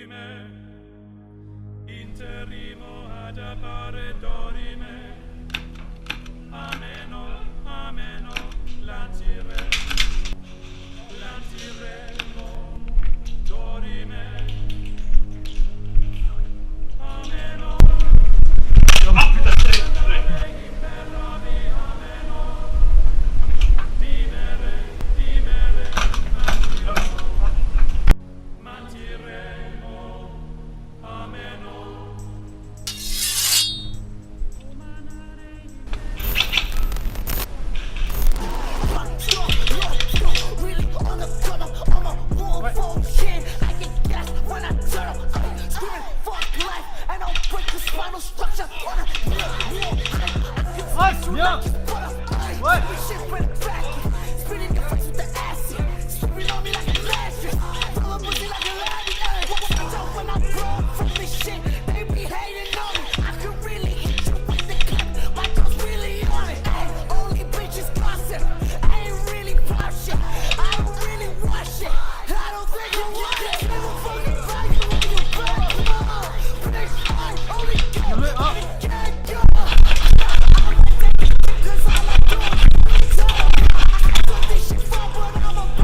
dorime, interrimo ad appare dorime, ameno, ameno, lantiremo, dorime, ameno, mantiremo, ameno.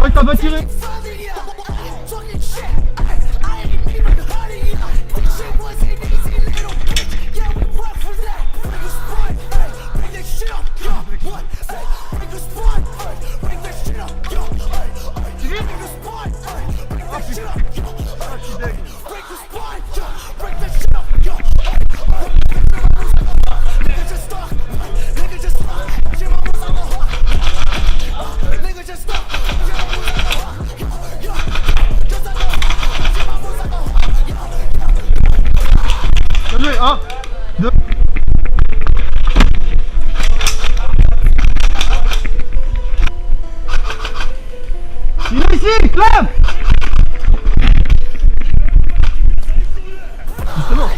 Ouais, t'as pas tiré. Joué, 1, 2. Il est ici, clap. Justement.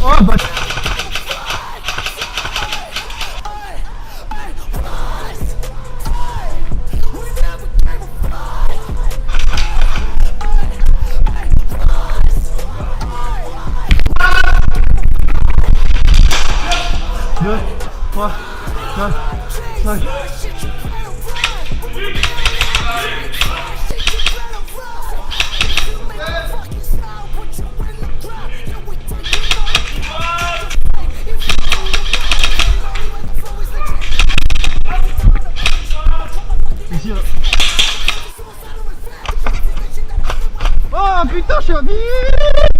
Oh bah. Deux, trois, quatre, cinq. Ici là. Oh putain, je suis vite.